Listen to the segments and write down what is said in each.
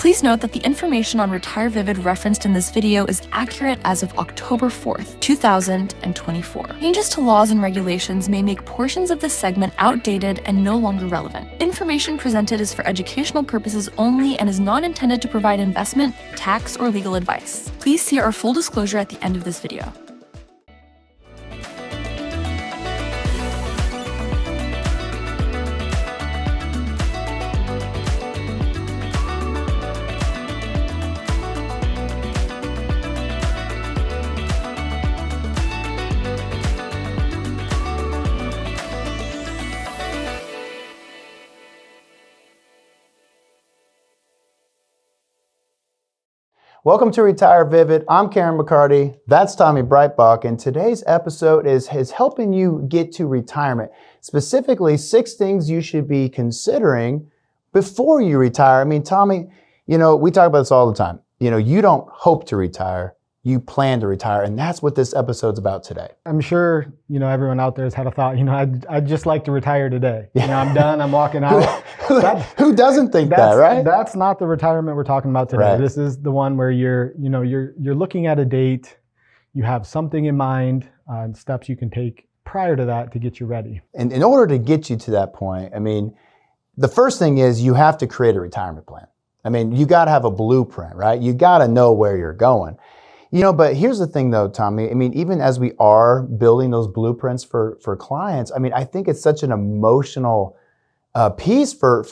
Please note that the information on Retire Vivid referenced in this video is accurate as of October 4th, 2024. Changes to laws and regulations may make portions of this segment outdated and no longer relevant. Information presented is for educational purposes only and is not intended to provide investment, tax, or legal advice. Please see our full disclosure at the end of this video. Welcome to Retire Vivid. I'm Karen McCarty. That's Tommy Breitbach. And today's episode is helping you get to retirement. Specifically, 6 things you should be considering before you retire. I mean, Tommy, we talk about this all the time. You don't hope to retire. You plan to retire. And that's what this episode's about today. I'm sure, everyone out there has had a thought, I'd just like to retire today. I'm done. I'm walking out. Who doesn't think that, right? That's not the retirement we're talking about today. Right. This is the one where you're looking at a date, you have something in mind, and steps you can take prior to that to get you ready. And in order to get you to that point, the first thing is you have to create a retirement plan. You got to have a blueprint, right? You got to know where you're going. But here's the thing though, Tommy, even as we are building those blueprints for clients, I think it's such an emotional piece for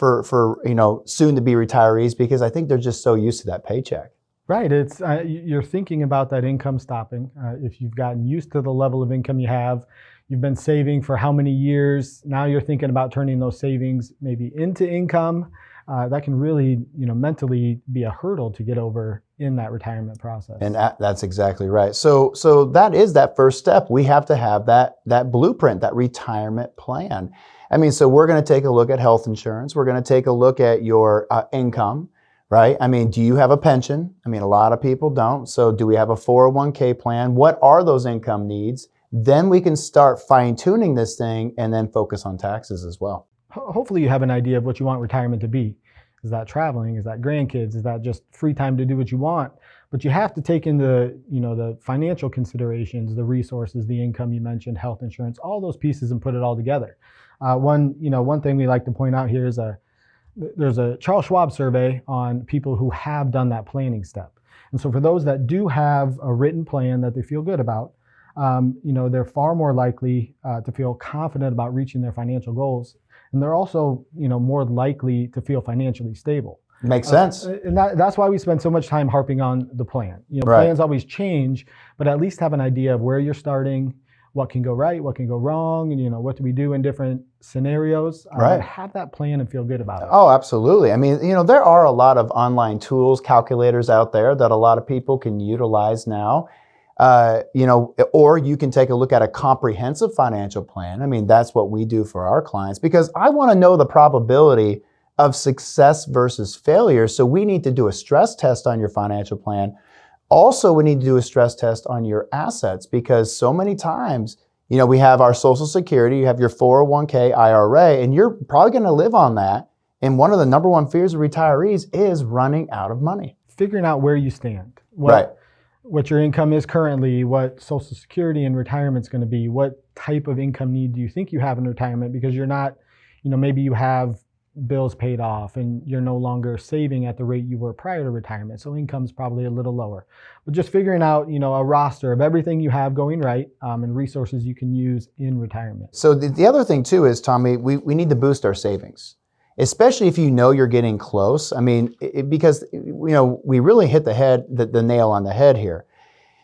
soon to be retirees, because I think they're just so used to that paycheck. Right. It's you're thinking about that income stopping. If you've gotten used to the level of income you've been saving for how many years, now you're thinking about turning those savings maybe into income. That can really, mentally be a hurdle to get over in that retirement process. And that's exactly right. So that is that first step. We have to have that blueprint, that retirement plan. So we're going to take a look at health insurance. We're going to take a look at your income, right? Do you have a pension? A lot of people don't. So do we have a 401k plan? What are those income needs? Then we can start fine-tuning this thing and then focus on taxes as well. Hopefully you have an idea of what you want retirement to be. Is that traveling? Is that grandkids? Is that just free time to do what you want? But you have to take into, the financial considerations, the resources, the income you mentioned, health insurance, all those pieces, and put it all together. One thing we like to point out here is there's a Charles Schwab survey on people who have done that planning step. And so for those that do have a written plan that they feel good about, they're far more likely to feel confident about reaching their financial goals. And they're also, more likely to feel financially stable. Makes sense. And that's why we spend so much time harping on the plan. Right. Plans always change, but at least have an idea of where you're starting, what can go right, what can go wrong, and what do we do in different scenarios. Right. Have that plan and feel good about it. Oh, absolutely. There are a lot of online tools, calculators out there that a lot of people can utilize now. Or you can take a look at a comprehensive financial plan. That's what we do for our clients, because I want to know the probability of success versus failure. So we need to do a stress test on your financial plan. Also, we need to do a stress test on your assets, because so many times, we have our Social Security, you have your 401k IRA, and you're probably going to live on that. And one of the number one fears of retirees is running out of money. Figuring out where you stand. Right. What your income is currently, what Social Security and retirement's going to be, what type of income need do you think you have in retirement, because you're not, maybe you have bills paid off and you're no longer saving at the rate you were prior to retirement. So income's probably a little lower. But just figuring out, a roster of everything you have going right and resources you can use in retirement. So the other thing too is, Tommy, we need to boost our savings. Especially if you're getting close. Because we really hit the nail on the head here.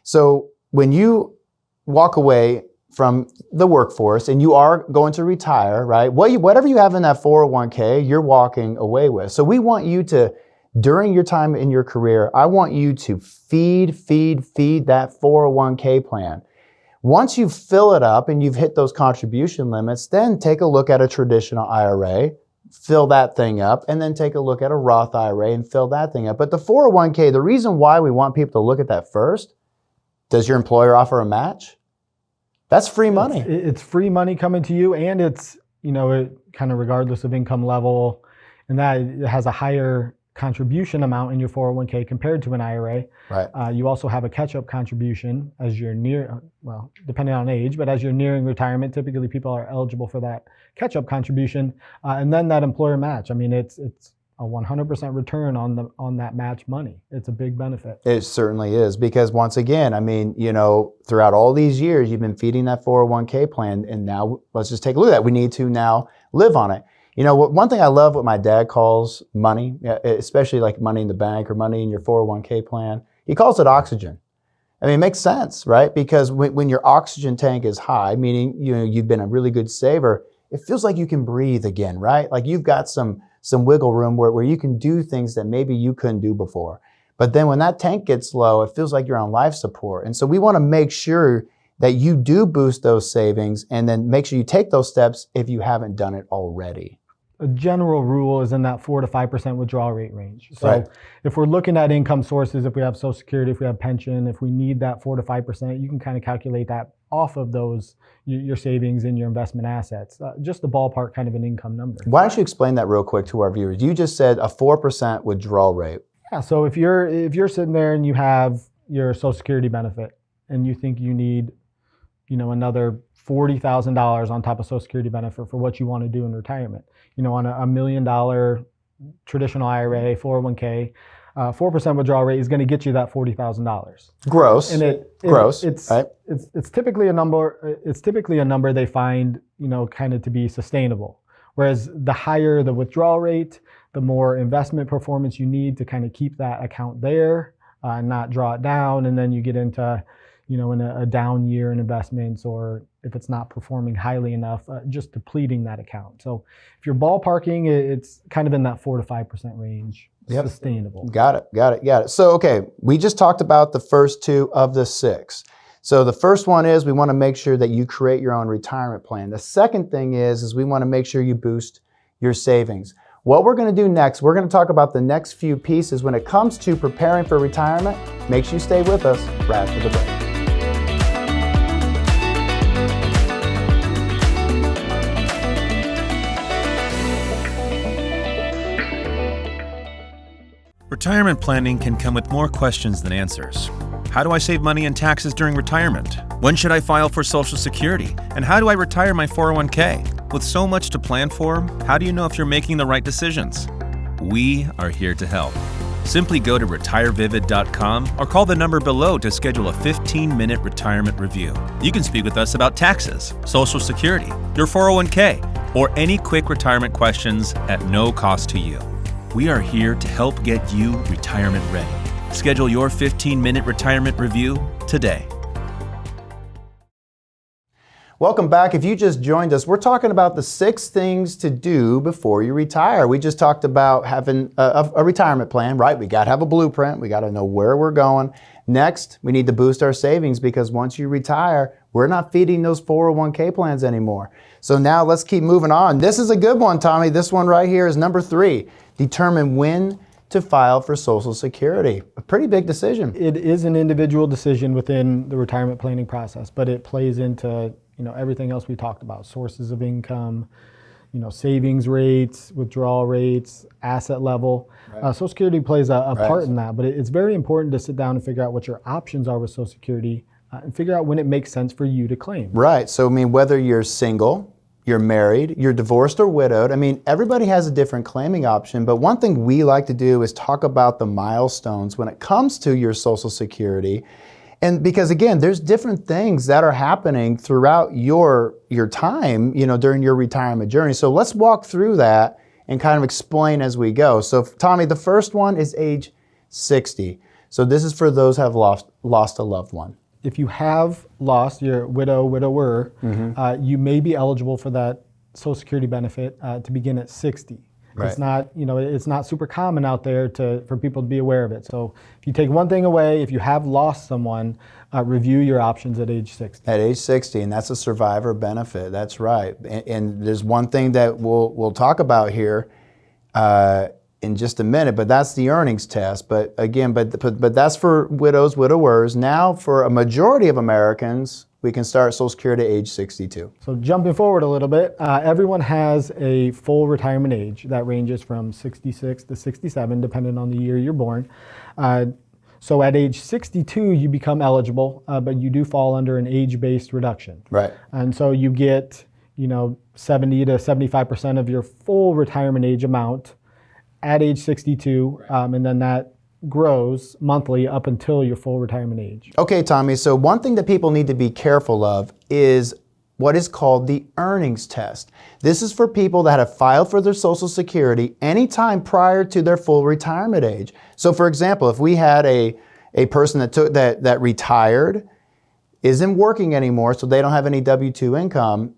So when you walk away from the workforce and you are going to retire, right? Whatever you have in that 401k, you're walking away with. So we want you to, during your time in your career, I want you to feed that 401k plan. Once you fill it up and you've hit those contribution limits, then take a look at a traditional IRA. Fill that thing up, and then take a look at a Roth IRA and fill that thing up. But the 401k, the reason why we want people to look at that first, does your employer offer a match? That's free money. It's free money coming to you, and it's, it kind of regardless of income level, and that it has a higher contribution amount in your 401k compared to an IRA. Right. You also have a catch-up contribution as you're depending on age, but as you're nearing retirement, typically people are eligible for that catch-up contribution. And then that employer match. I mean, it's a 100% return on that match money. It's a big benefit. It certainly is, because once again, I mean, throughout all these years, you've been feeding that 401k plan, and now let's just take a look at that. We need to now live on it. One thing I love what my dad calls money, especially like money in the bank or money in your 401k plan. He calls it oxygen. I mean, it makes sense, right? Because when your oxygen tank is high, meaning you've been a really good saver, it feels like you can breathe again, right? Like you've got some wiggle room where you can do things that maybe you couldn't do before. But then when that tank gets low, it feels like you're on life support. And so we want to make sure that you do boost those savings, and then make sure you take those steps if you haven't done it already. A general rule is in that 4 to 5% withdrawal rate range. So Right. If we're looking at income sources, if we have Social Security, if we have pension, if we need that 4 to 5%, you can kind of calculate that off of those, your savings and your investment assets. Just a ballpark kind of an income number. Why don't you explain that real quick to our viewers? You just said a 4% withdrawal rate. Yeah, so if you're sitting there and you have your Social Security benefit and you think you need, another $40,000 on top of Social Security benefit for what you want to do in retirement, on a $1 million traditional IRA, 401k, 4% withdrawal rate is going to get you that $40,000. Gross. And it's typically a number. It's typically a number they find, kind of to be sustainable. Whereas the higher the withdrawal rate, the more investment performance you need to kind of keep that account there and not draw it down. And then you get into, in a down year in investments, or if it's not performing highly enough, just depleting that account. So if you're ballparking, it's kind of in that 4 to 5% range. Yep. Sustainable. Got it. So, okay, we just talked about the first two of the 6. So the first one is we want to make sure that you create your own retirement plan. The second thing is we want to make sure you boost your savings. What we're going to do next, we're going to talk about the next few pieces when it comes to preparing for retirement. Make sure you stay with us right after the break. Retirement planning can come with more questions than answers. How do I save money in taxes during retirement? When should I file for Social Security? And how do I retire my 401k? With so much to plan for, how do you know if you're making the right decisions? We are here to help. Simply go to retirevivid.com or call the number below to schedule a 15-minute retirement review. You can speak with us about taxes, Social Security, your 401k, or any quick retirement questions at no cost to you. We are here to help get you retirement ready. Schedule your 15-minute retirement review today. Welcome back. If you just joined us, we're talking about the 6 things to do before you retire. We just talked about having a retirement plan, right? We got to have a blueprint. We got to know where we're going. Next, we need to boost our savings, because once you retire, we're not feeding those 401k plans anymore. So now let's keep moving on. This is a good one, Tommy. This one right here is number 3. Determine when to file for Social Security. A pretty big decision. It is an individual decision within the retirement planning process, but it plays into everything else we talked about: sources of income, savings rates, withdrawal rates, asset level. Right. Social Security plays a Right. part in that, but it's very important to sit down and figure out what your options are with Social Security and figure out when it makes sense for you to claim. Right. So, whether you're single, you're married, you're divorced or widowed, everybody has a different claiming option. But one thing we like to do is talk about the milestones when it comes to your Social Security. And because again, there's different things that are happening throughout your time, during your retirement journey. So let's walk through that and kind of explain as we go. So Tommy, the first one is age 60. So this is for those who have lost a loved one. If you have lost your widower, you may be eligible for that Social Security benefit to begin at 60. Right. It's not, it's not super common out there for people to be aware of it. So if you take one thing away, if you have lost someone, review your options at age 60. At age 60, and that's a survivor benefit. That's right. And there's one thing that we'll talk about here in just a minute, but that's the earnings test. But again, but that's for widows, widowers. Now, for a majority of Americans, we can start Social Security at age 62. So jumping forward a little bit, everyone has a full retirement age that ranges from 66 to 67, depending on the year you're born. So at age 62, you become eligible, but you do fall under an age-based reduction. Right. And so you get, 70 to 75% of your full retirement age amount at age 62, and then that grows monthly up until your full retirement age. Okay, Tommy, so one thing that people need to be careful of is what is called the earnings test. This is for people that have filed for their Social Security anytime prior to their full retirement age. So for example, if we had a person that retired, isn't working anymore, so they don't have any W-2 income,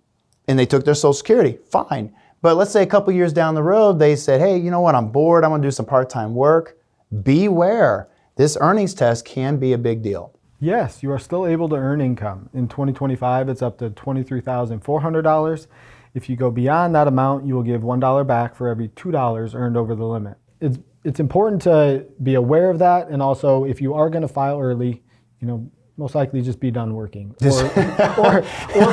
and they took their Social Security, fine. But let's say a couple years down the road, they said, hey, you know what, I'm bored, I'm gonna do some part-time work. Beware, this earnings test can be a big deal. Yes, you are still able to earn income. In 2025, it's up to $23,400. If you go beyond that amount, you will give $1 back for every $2 earned over the limit. It's important to be aware of that, and also if you are going to file early, most likely just be done working or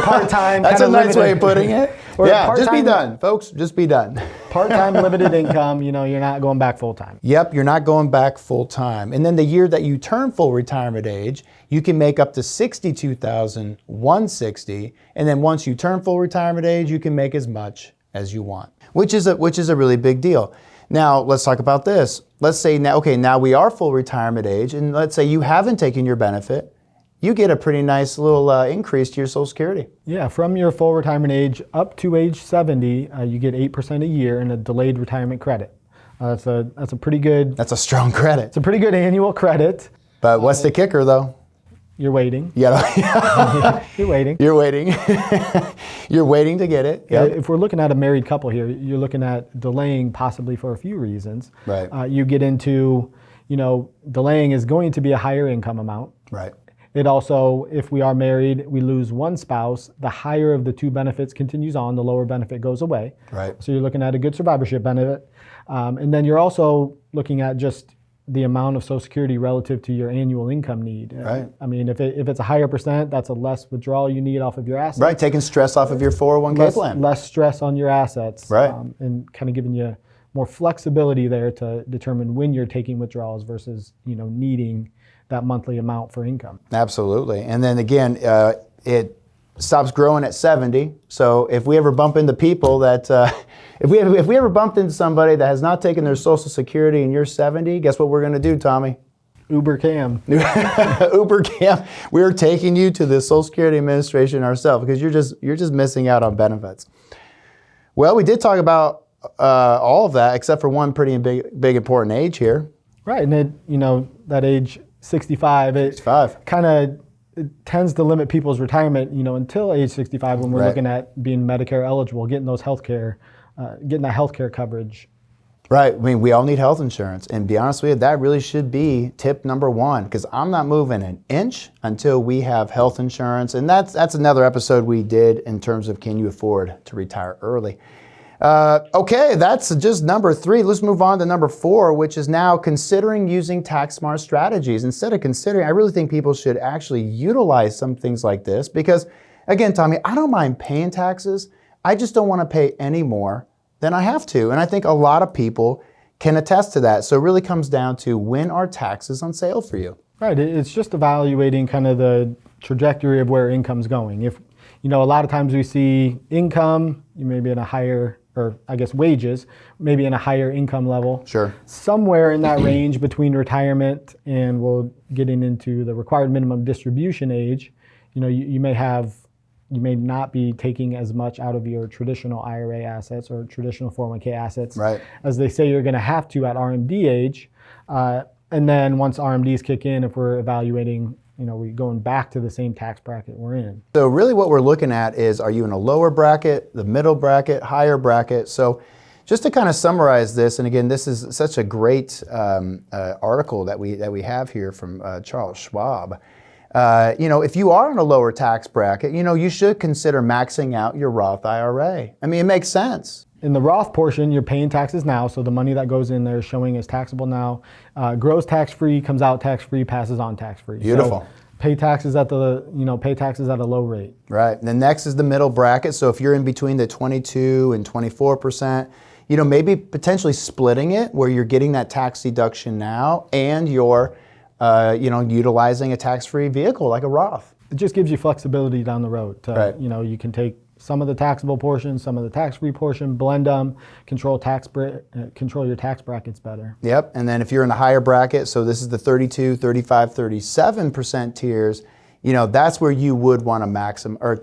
part-time. That's a nice way of putting it. Yeah, just be done, folks. Just be done. Part-time limited income, you're not going back full-time. Yep, you're not going back full-time. And then the year that you turn full retirement age, you can make up to $62,160. And then once you turn full retirement age, you can make as much as you want, which is a really big deal. Now, let's talk about this. Let's say now we are full retirement age, and let's say you haven't taken your benefit. You get a pretty nice little increase to your Social Security. Yeah, from your full retirement age up to age 70, you get 8% a year in a delayed retirement credit. That's a pretty good. That's a strong credit. It's a pretty good annual credit. But what's the kicker, though? You're waiting. Yeah. You're waiting. You're waiting. You're waiting to get it. Yep. If we're looking at a married couple here, you're looking at delaying possibly for a few reasons. Right. You get into, delaying is going to be a higher income amount. Right. It also, if we are married, we lose one spouse, the higher of the two benefits continues on, the lower benefit goes away. Right. So you're looking at a good survivorship benefit. And then you're also looking at just the amount of Social Security relative to your annual income need. Right. I mean, if it's a higher percent, that's a less withdrawal you need off of your assets. Right, taking stress off of your 401k plan. Less stress on your assets. Right. And kind of giving you more flexibility there to determine when you're taking withdrawals versus, needing that monthly amount for income. Absolutely. And then again, it stops growing at 70. So if we ever bump into people that, if we ever bumped into somebody that has not taken their Social Security and you're 70, guess what we're going to do, Tommy? Uber Cam. Uber Cam. We're taking you to the Social Security Administration ourselves because you're just missing out on benefits. Well, we did talk about all of that except for one pretty big important age here. Right, and it, that age 65, it kind of tends to limit people's retirement, until age 65 when we're looking at being Medicare eligible, getting those getting that healthcare coverage. Right. I mean, we all need health insurance, and to be honest with you, that really should be tip number one, because I'm not moving an inch until we have health insurance, and that's another episode we did in terms of can you afford to retire early. Okay, that's just number 3. Let's move on to number 4, which is now considering using tax smart strategies. Instead of considering, I really think people should actually utilize some things like this because, again, Tommy, I don't mind paying taxes. I just don't want to pay any more than I have to. And I think a lot of people can attest to that. So it really comes down to when are taxes on sale for you? Right, it's just evaluating kind of the trajectory of where income's going. If, a lot of times we see income, you may be in a higher, or I guess wages, maybe in a higher income level. Sure. Somewhere in that range between retirement and we'll getting into the required minimum distribution age, you may not be taking as much out of your traditional IRA assets or traditional 401k assets as they say you're going to have to at RMD age. And then once RMDs kick in, if we're evaluating, we're going back to the same tax bracket we're in. So really what we're looking at is, are you in a lower bracket, the middle bracket, higher bracket? So just to kind of summarize this, and again, this is such a great article that we have here from Charles Schwab. If you are in a lower tax bracket, you should consider maxing out your Roth IRA. I mean, it makes sense. In the Roth portion, you're paying taxes now, so the money that goes in there is showing as taxable now. Grows tax-free, comes out tax-free, passes on tax-free. Beautiful. Pay taxes at the, pay taxes at a low rate. Right. And the next is the middle bracket. So if you're in between the 22 and 24%, maybe potentially splitting it where you're getting that tax deduction now and you're, utilizing a tax-free vehicle like a Roth. It just gives you flexibility down the road. Right. You can take some of the taxable portion, some of the tax-free portion, blend them, control your tax brackets better. Yep. And then if you're in the higher bracket, so this is the 32, 35, 37% tiers, that's where you would want to maximum or,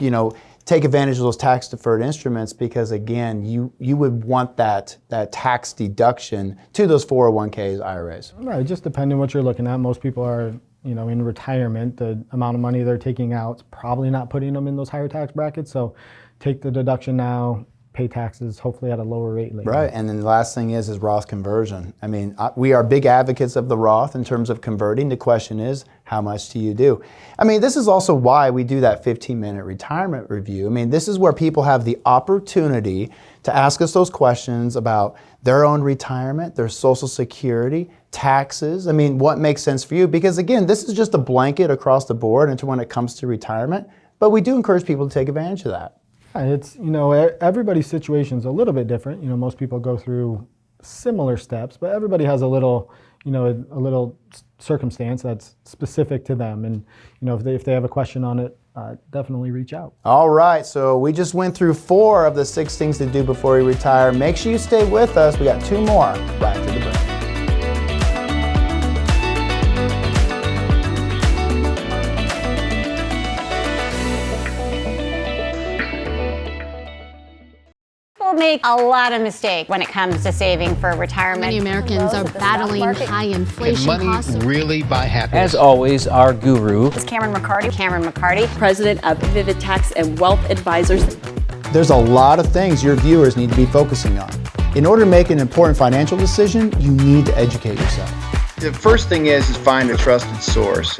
take advantage of those tax deferred instruments because again, you would want that tax deduction to those 401ks, IRAs. Right. Just depending what you're looking at. Most people are, in retirement, the amount of money they're taking out is probably not putting them in those higher tax brackets. So take the deduction now, pay taxes hopefully at a lower rate later. Right, and then the last thing is Roth conversion. I mean, we are big advocates of the Roth in terms of converting. The question is, how much do you do? I mean, this is also why we do that 15-minute retirement review. I mean, this is where people have the opportunity to ask us those questions about their own retirement, their Social Security, taxes. I mean, what makes sense for you? Because again, this is just a blanket across the board into when it comes to retirement, but we do encourage people to take advantage of that. It's, everybody's situation is a little bit different. Most people go through similar steps, but everybody has a little circumstance that's specific to them. And, if they have a question on it, definitely reach out. All right, so we just went through 4 of the 6 things to do before you retire. Make sure you stay with us. We got 2 more right after the break. Make a lot of mistakes when it comes to saving for retirement. Many Americans are battling high inflation costs. Can money really buy happiness? As always, our guru is Cameron McCarty, president of Vivid Tax and Wealth Advisors. There's a lot of things your viewers need to be focusing on. In order to make an important financial decision, you need to educate yourself. The first thing is find a trusted source.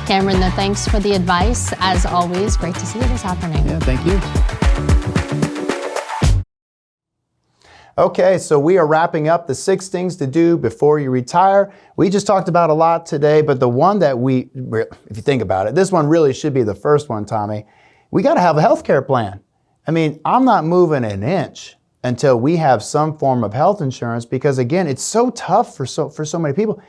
Cameron, thanks for the advice. As always, great to see you this afternoon. Yeah, thank you. Okay, so we are wrapping up the 6 things to do before you retire. We just talked about a lot today, but the one that if you think about it, this one really should be the first one, Tommy. We got to have a healthcare plan. I mean, I'm not moving an inch until we have some form of health insurance because again, it's so tough for so many people.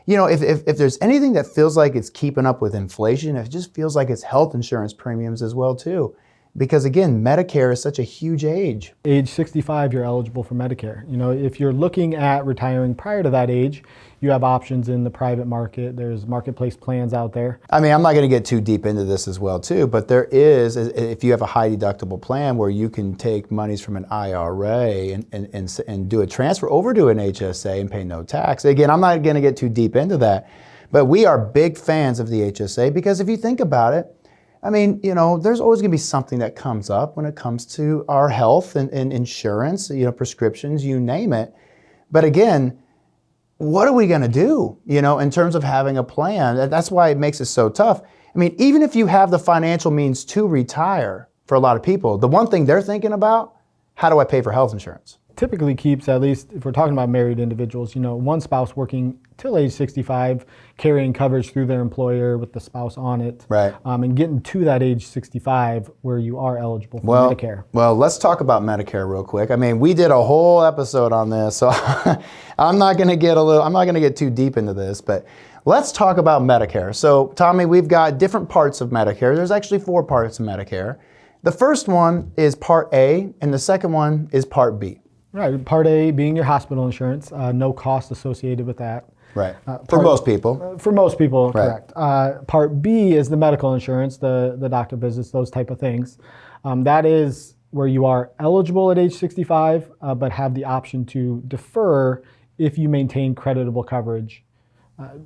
If there's anything that feels like it's keeping up with inflation, it just feels like it's health insurance premiums as well too. Because again, Medicare is such a huge age. Age 65, you're eligible for Medicare. If you're looking at retiring prior to that age, you have options in the private market. There's marketplace plans out there. I mean, I'm not going to get too deep into this as well too, but there is, if you have a high deductible plan where you can take monies from an IRA and do a transfer over to an HSA and pay no tax. Again, I'm not going to get too deep into that, but we are big fans of the HSA because if you think about it, I mean, there's always going to be something that comes up when it comes to our health and insurance, prescriptions, you name it. But again, what are we going to do, in terms of having a plan? That's why it makes it so tough. I mean, even if you have the financial means to retire, for a lot of people, the one thing they're thinking about, how do I pay for health insurance? Typically keeps, at least if we're talking about married individuals, one spouse working till age 65, carrying coverage through their employer with the spouse on it, right? And getting to that age 65 where you are eligible for Medicare. Well, let's talk about Medicare real quick. I mean, we did a whole episode on this, so I'm not going to get too deep into this, but let's talk about Medicare. So, Tommy, we've got different parts of Medicare. There's actually 4 parts of Medicare. The first one is Part A, and the second one is Part B. Right, Part A being your hospital insurance, no cost associated with that. Right, for most people. For most people, right. Correct. Part B is the medical insurance, the doctor visits, those type of things. That is where you are eligible at age 65, but have the option to defer if you maintain creditable coverage.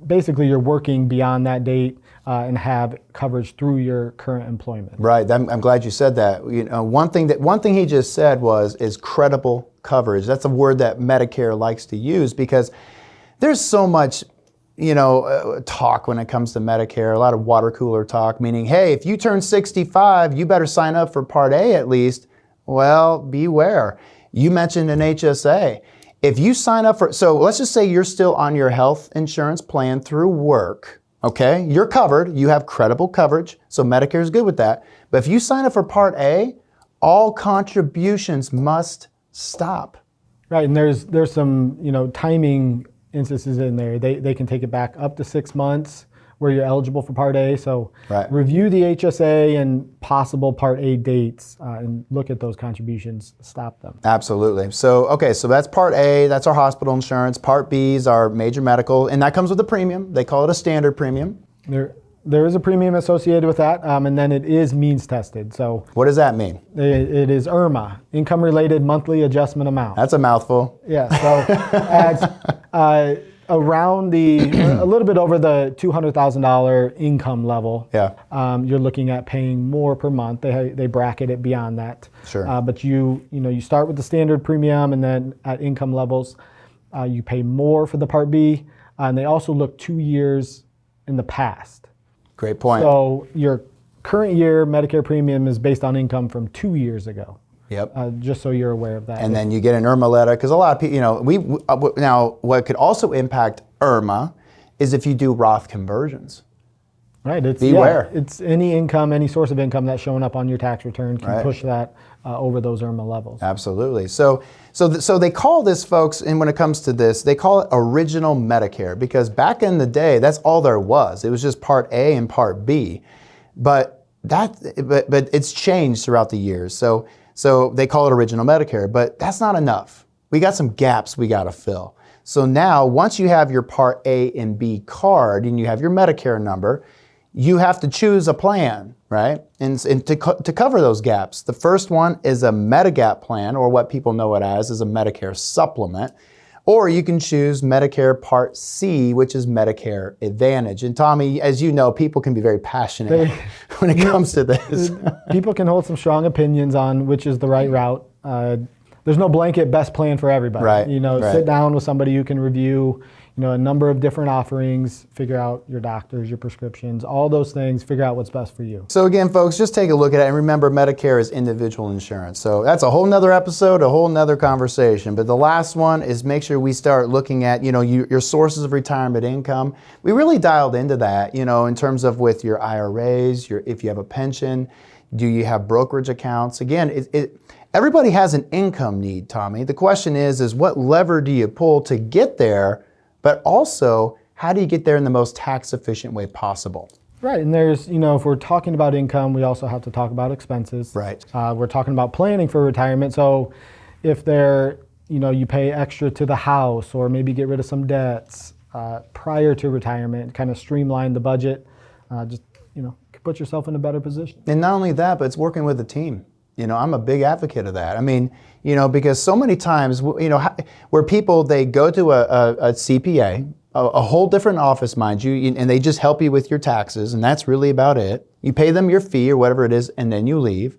Basically, you're working beyond that date and have coverage through your current employment. Right. I'm glad you said that. One thing he just said is credible coverage. That's a word that Medicare likes to use because there's so much, talk when it comes to Medicare. A lot of water cooler talk, meaning, hey, if you turn 65, you better sign up for Part A at least. Well, beware. You mentioned an HSA. If you sign up so let's just say you're still on your health insurance plan through work, okay? You're covered, you have credible coverage, so Medicare is good with that. But if you sign up for Part A, all contributions must stop. Right, and there's some timing instances in there. They can take it back up to 6 months where you're eligible for Part A. So review the HSA and possible Part A dates and look at those contributions, stop them. Absolutely. So, okay, so that's Part A, that's our hospital insurance. Part B is our major medical, and that comes with a premium. They call it a standard premium. There is a premium associated with that, and then it is means tested. So what does that mean? It is IRMA, Income Related Monthly Adjustment Amount. That's a mouthful. Yeah, so around a little bit over the $200,000 income level, you're looking at paying more per month. They bracket it beyond that. Sure. But you start with the standard premium, and then at income levels, you pay more for the Part B, and they also look 2 years in the past. Great point. So your current year Medicare premium is based on income from 2 years ago. Yep. Just so you're aware of that. And then you get an IRMA letter, because a lot of people, now what could also impact IRMA is if you do Roth conversions. Right. Beware. It's any income, any source of income that's showing up on your tax return can push that over those IRMA levels. Absolutely. So they call this, folks, and when it comes to this, they call it original Medicare, because back in the day, that's all there was. It was just Part A and Part B, but it's changed throughout the years. So they call it original Medicare, but that's not enough. We got some gaps we got to fill. So now, once you have your Part A and B card and you have your Medicare number, you have to choose a plan, right? And to cover those gaps. The first one is a Medigap plan, or what people know it as is a Medicare supplement. Or you can choose Medicare Part C, which is Medicare Advantage. And Tommy, as you know, people can be very passionate when it comes to this. People can hold some strong opinions on which is the right route. There's no blanket best plan for everybody. Right. Sit down with somebody who can review a number of different offerings, figure out your doctors, your prescriptions, all those things, figure out what's best for you. So again, folks, just take a look at it, and remember, Medicare is individual insurance. So that's a whole nother episode, a whole nother conversation. But the last one is make sure we start looking at, your sources of retirement income. We really dialed into that, in terms of with your IRAs, if you have a pension, do you have brokerage accounts? Again, everybody has an income need, Tommy. The question is what lever do you pull to get there? But also, how do you get there in the most tax-efficient way possible? Right, and there's, if we're talking about income, we also have to talk about expenses. Right. We're talking about planning for retirement. So if you pay extra to the house, or maybe get rid of some debts prior to retirement, kind of streamline the budget, put yourself in a better position. And not only that, but it's working with a team. I'm a big advocate of that. I mean, because so many times, where people, they go to a CPA, a whole different office, mind you, and they just help you with your taxes, and that's really about it. You pay them your fee or whatever it is, and then you leave.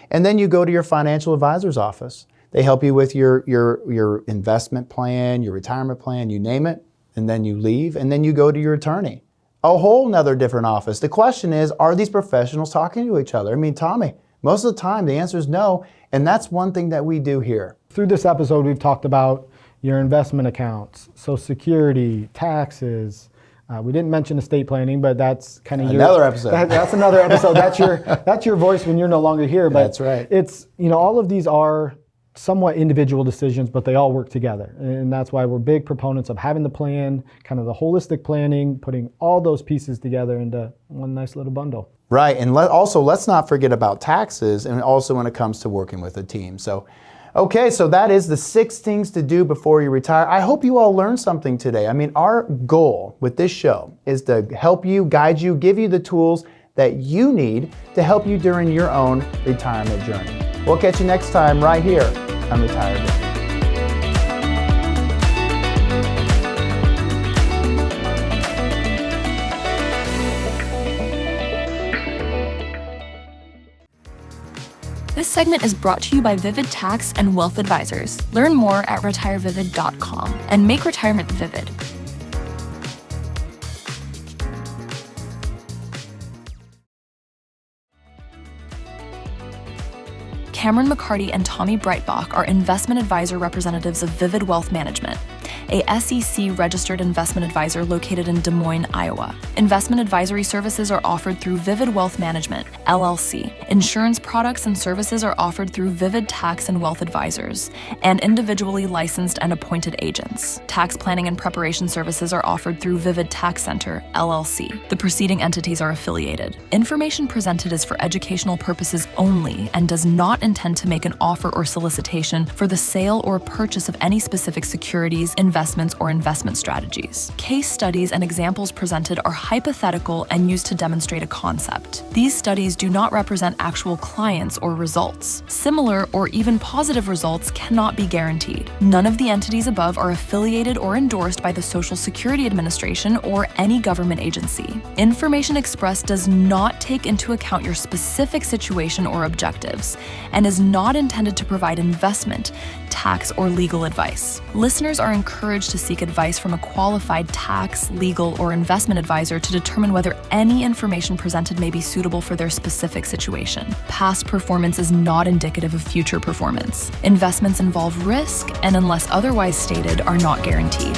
And then you go to your financial advisor's office. They help you with your investment plan, your retirement plan, you name it, and then you leave, and then you go to your attorney. A whole nother different office. The question is, are these professionals talking to each other? I mean, Tommy, most of the time, the answer is no, and that's one thing that we do here. Through this episode, we've talked about your investment accounts, Social Security, taxes. We didn't mention estate planning, but that's kind of another episode. That's another episode. That's your voice when you're no longer here. But that's right. It's all of these are somewhat individual decisions, but they all work together, and that's why we're big proponents of having the plan, kind of the holistic planning, putting all those pieces together into one nice little bundle. Right, and let's not forget about taxes, and also when it comes to working with a team. So, okay, so that is the 6 things to do before you retire. I hope you all learned something today. I mean, our goal with this show is to help you, guide you, give you the tools that you need to help you during your own retirement journey. We'll catch you next time right here on Retire Vivid. This segment is brought to you by Vivid Tax and Wealth Advisors. Learn more at retirevivid.com and make retirement vivid. Cameron McCarty and Tommy Breitbach are investment advisor representatives of Vivid Wealth Management. a SEC-registered investment advisor located in Des Moines, Iowa. Investment advisory services are offered through Vivid Wealth Management, LLC. Insurance products and services are offered through Vivid Tax and Wealth Advisors, and individually licensed and appointed agents. Tax planning and preparation services are offered through Vivid Tax Center, LLC. The preceding entities are affiliated. Information presented is for educational purposes only and does not intend to make an offer or solicitation for the sale or purchase of any specific securities, investments, or investment strategies. Case studies and examples presented are hypothetical and used to demonstrate a concept. These studies do not represent actual clients or results. Similar or even positive results cannot be guaranteed. None of the entities above are affiliated or endorsed by the Social Security Administration or any government agency. Information expressed does not take into account your specific situation or objectives and is not intended to provide investment, tax, or legal advice. Listeners are encouraged to seek advice from a qualified tax, legal, or investment advisor to determine whether any information presented may be suitable for their specific situation. Past performance is not indicative of future performance. Investments involve risk and, unless otherwise stated, are not guaranteed.